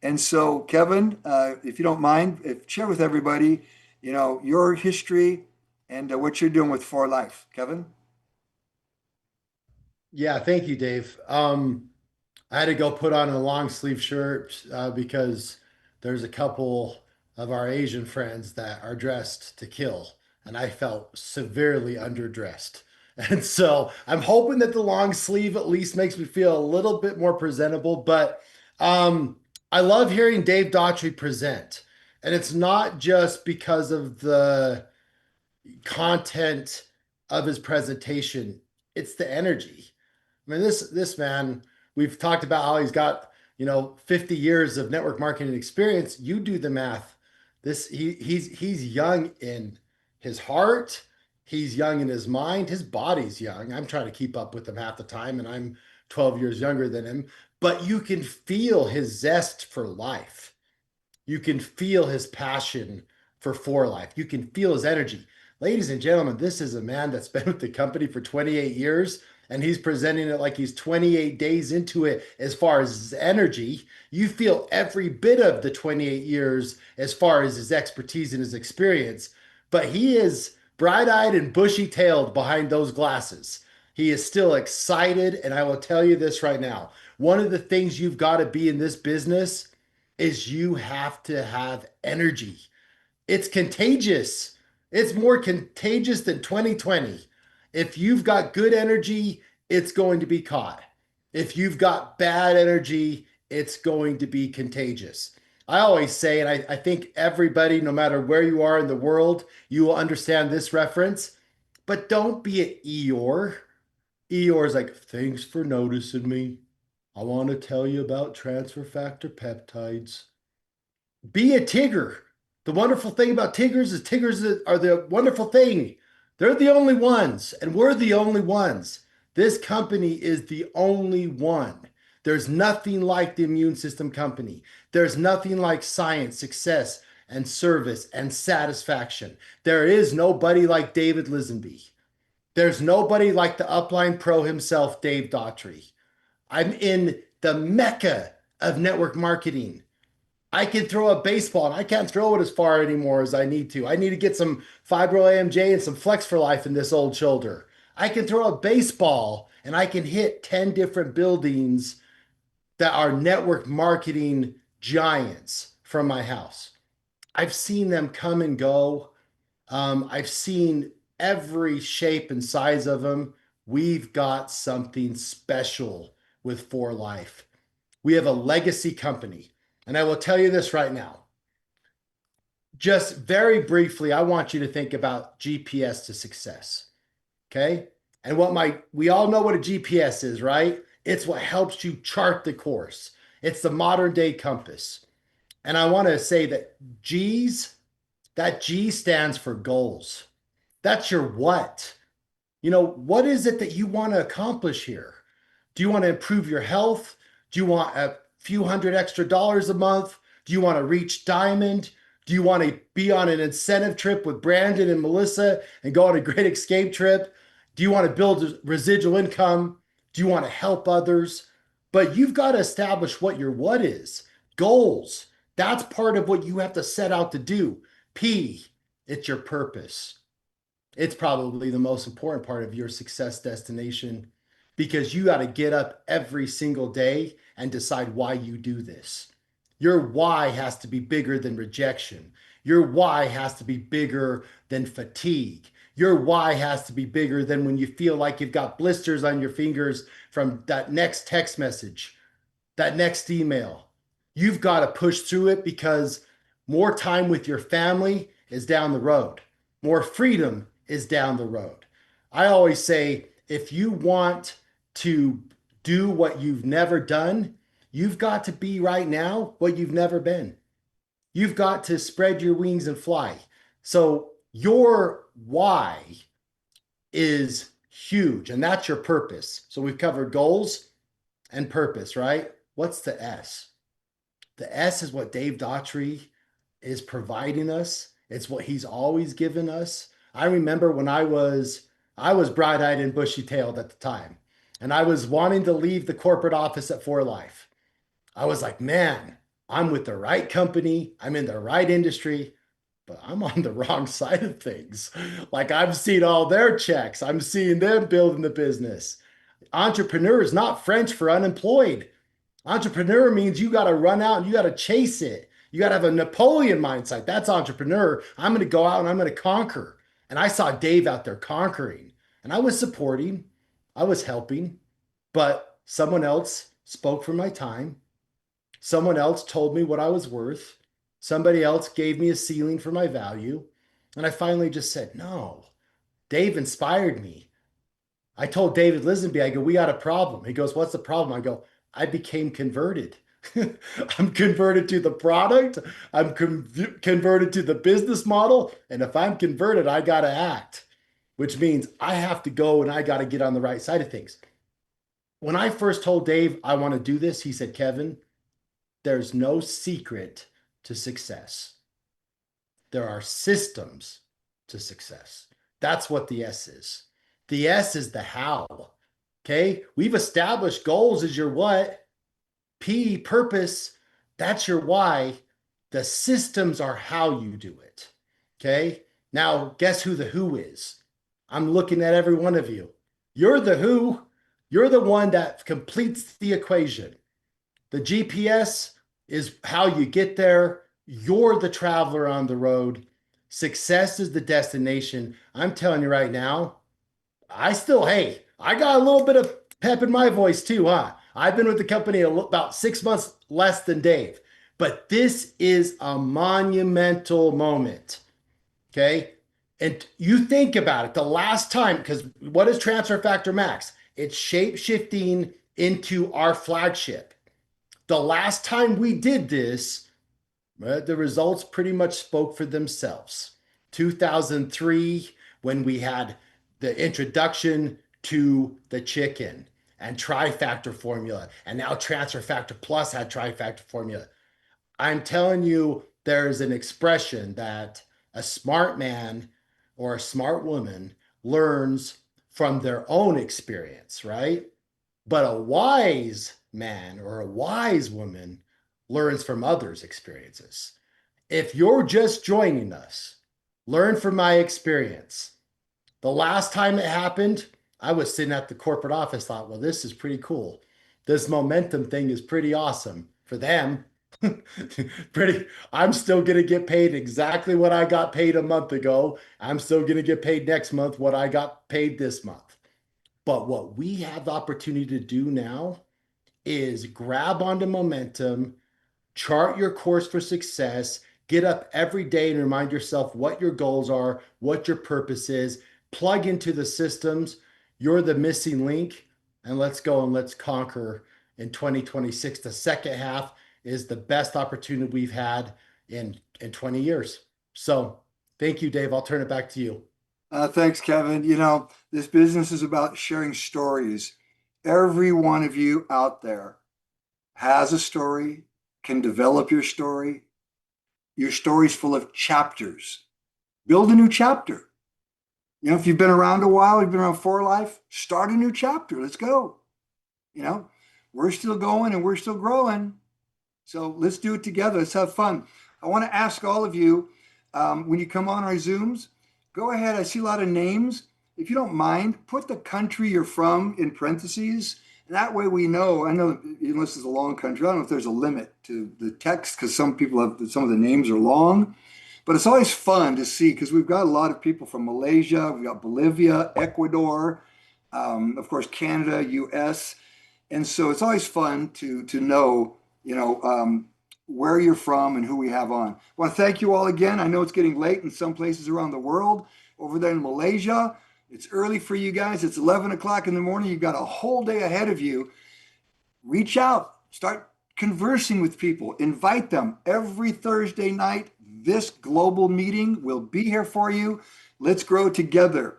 And so, Kevin, if you don't mind, share with everybody, your history and what you're doing with 4Life. Kevin? Yeah, thank you, Dave. I had to go put on a long sleeve shirt because there's a couple of our Asian friends that are dressed to kill, and I felt severely underdressed. And so I'm hoping that the long sleeve at least makes me feel a little bit more presentable. But I love hearing Dave Daughtry present. And it's not just because of the content of his presentation, it's the energy. I mean, this man, we've talked about how he's got, 50 years of network marketing experience. You do the math. He's young in his heart. He's young in his mind. His body's young. I'm trying to keep up with him half the time, and I'm 12 years younger than him. But you can feel his zest for life. You can feel his passion for 4Life. You can feel his energy. Ladies and gentlemen, this is a man that's been with the company for 28 years, and he's presenting it like he's 28 days into it as far as his energy. You feel every bit of the 28 years as far as his expertise and his experience, but he is bright-eyed and bushy-tailed behind those glasses. He is still excited, and I will tell you this right now. One of the things you've got to be in this business is you have to have energy. It's contagious. It's more contagious than 2020. If you've got good energy, it's going to be caught. If you've got bad energy, it's going to be contagious. I always say, and I think everybody, no matter where you are in the world, you will understand this reference, but don't be an Eeyore. Eeyore is like, thanks for noticing me. I want to tell you about transfer factor peptides. Be a Tigger. The wonderful thing about Tiggers is Tiggers are the wonderful thing. They're the only ones, and we're the only ones. This company is the only one. There's nothing like the Immune System Company. There's nothing like science, success, and service and satisfaction. There is nobody like David Lisenby. There's nobody like the Upline Pro himself, Dave Daughtry. I'm in the mecca of network marketing. I can throw a baseball, and I can't throw it as far anymore as I need to. I need to get some Fibro AMJ and some Flex for Life in this old shoulder. I can throw a baseball, and I can hit 10 different buildings that are network marketing giants from my house. I've seen them come and go. I've seen every shape and size of them. We've got something special with 4Life. We have a legacy company. And I will tell you this right now. Just very briefly, I want you to think about GPS to success. Okay? And we all know what a GPS is, right? It's what helps you chart the course. It's the modern day compass. And I want to say that that G stands for goals. That's your what. What is it that you want to accomplish here? Do you want to improve your health? Do you want a few hundred extra dollars a month? Do you want to reach diamond? Do you want to be on an incentive trip with Brandon and Melissa and go on a great escape trip? Do you want to build residual income? Do you want to help others? But you've got to establish what your what is. Goals. That's part of what you have to set out to do. P, it's your purpose. It's probably the most important part of your success destination, because you got to get up every single day and decide why you do this. Your why has to be bigger than rejection. Your why has to be bigger than fatigue. Your why has to be bigger than when you feel like you've got blisters on your fingers from that next text message, that next email. You've got to push through it, because more time with your family is down the road. More freedom is down the road. I always say, if you want to do what you've never done, you've got to be right now what you've never been. You've got to spread your wings and fly. So your why is huge, and that's your purpose. So we've covered goals and purpose, right? What's the S? The S is what Dave Daughtry is providing us. It's what he's always given us. I remember when I was bright-eyed and bushy-tailed at the time, and I was wanting to leave the corporate office at 4Life. I was like, man, I'm with the right company. I'm in the right industry, but I'm on the wrong side of things. Like, I've seen all their checks. I'm seeing them building the business. Entrepreneur is not French for unemployed. Entrepreneur means you got to run out and you got to chase it. You got to have a Napoleon mindset. That's entrepreneur. I'm going to go out and I'm going to conquer. And I saw Dave out there conquering, and I was supporting, I was helping, but someone else spoke for my time. Someone else told me what I was worth. Somebody else gave me a ceiling for my value. And I finally just said, no. Dave inspired me. I told David Lisenby, I go, we got a problem. He goes, what's the problem? I go, I became converted. I'm converted to the product. I'm converted to the business model. And if I'm converted, I got to act, which means I have to go and I got to get on the right side of things. When I first told Dave I want to do this, he said, Kevin, there's no secret to success. There are systems to success. That's what the S is. The S is the how. Okay. We've established goals as your what. P, purpose, that's your why. The systems are how you do it. Okay. Now, guess who the who is? I'm looking at every one of you. You're the who. You're the one that completes the equation. The GPS is how you get there. You're the traveler on the road. Success is the destination. I'm telling you right now, I got a little bit of pep in my voice too, huh? I've been with the company about 6 months less than Dave, but this is a monumental moment, okay? And you think about it, the last time, because what is Transfer Factor Max? It's shape-shifting into our flagship. The last time we did this, the results pretty much spoke for themselves. 2003, when we had the introduction to the chicken and Tri-Factor formula, and now Transfer Factor Plus had Tri-Factor formula. I'm telling you, there's an expression that a smart man or a smart woman learns from their own experience, right? But a wise man or a wise woman learns from others' experiences. If you're just joining us, learn from my experience. The last time it happened, I was sitting at the corporate office, thought, well, this is pretty cool. This momentum thing is pretty awesome for them. I'm still going to get paid exactly what I got paid a month ago. I'm still going to get paid next month what I got paid this month. But what we have the opportunity to do now is grab onto momentum, chart your course for success, get up every day and remind yourself what your goals are, what your purpose is, plug into the systems. You're the missing link, and let's go and let's conquer in 2026. The second half is the best opportunity we've had in 20 years. So thank you, Dave. I'll turn it back to you. Thanks, Kevin. You know, this business is about sharing stories. Every one of you out there has a story, can develop your story. Your story's full of chapters. Build a new chapter. You know, if you've been around a while, you've been around for life, start a new chapter. Let's go. You know, we're still going and we're still growing. So let's do it together. Let's have fun. I want to ask all of you, when you come on our Zooms, go ahead. I see a lot of names. If you don't mind, put the country you're from in parentheses. And that way we know. I know, unless it's a long country, I don't know if there's a limit to the text because some people have, some of the names are long. But it's always fun to see because we've got a lot of people from Malaysia, we've got Bolivia, Ecuador, of course, Canada, US. And so it's always fun to know, you know, where you're from and who we have on. I want to thank you all again. I know it's getting late in some places around the world. Over there in Malaysia, it's early for you guys. It's 11 o'clock in the morning. You've got a whole day ahead of you. Reach out, start conversing with people, invite them every Thursday night. This global meeting will be here for you. Let's grow together.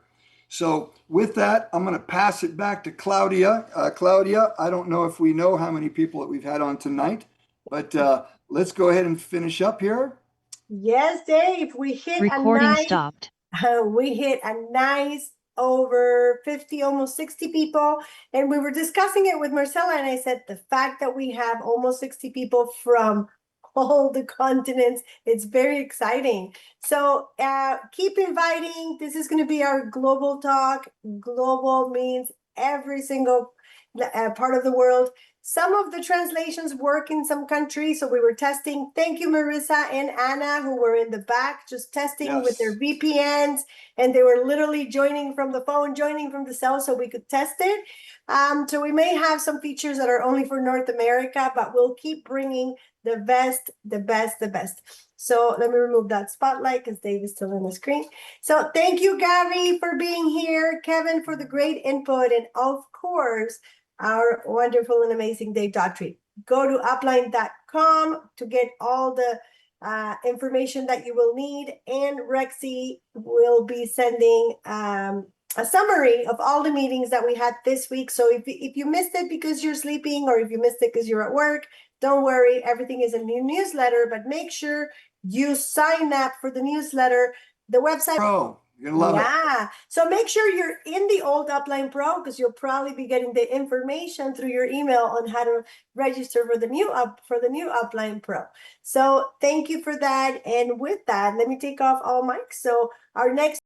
So with that, I'm going to pass it back to Claudia. Claudia, I don't know if we know how many people that we've had on tonight, but let's go ahead and finish up here. Yes, Dave, we hit Recording a nice, stopped. we hit a nice over 50, almost 60 people. And we were discussing it with Marcella, and I said, the fact that we have almost 60 people from all the continents, it's very exciting. So keep inviting. This is going to be our global talk. Global means every single part of the world. Some of the translations work in some countries, so we were testing. Thank you, Marissa and Anna, who were in the back, just testing with their VPNs, and they were literally joining from the phone, joining from the cell, so we could test it. So we may have some features that are only for North America, but we'll keep bringing the best, the best, the best. So let me remove that spotlight because Dave is still on the screen. So thank you, Gabby, for being here, Kevin, for the great input, and of course, our wonderful and amazing Dave Daughtry. Go to upline.com to get all the information that you will need, and Rexy will be sending a summary of all the meetings that we had this week. So if you missed it because you're sleeping, or if you missed it because you're at work, don't worry, everything is in the newsletter, but make sure you sign up for the newsletter. The website. Pro, you're gonna love it. Yeah. So make sure you're in the old Upline Pro, because you'll probably be getting the information through your email on how to register for the new Upline Pro. So thank you for that. And with that, let me take off all mics. So our next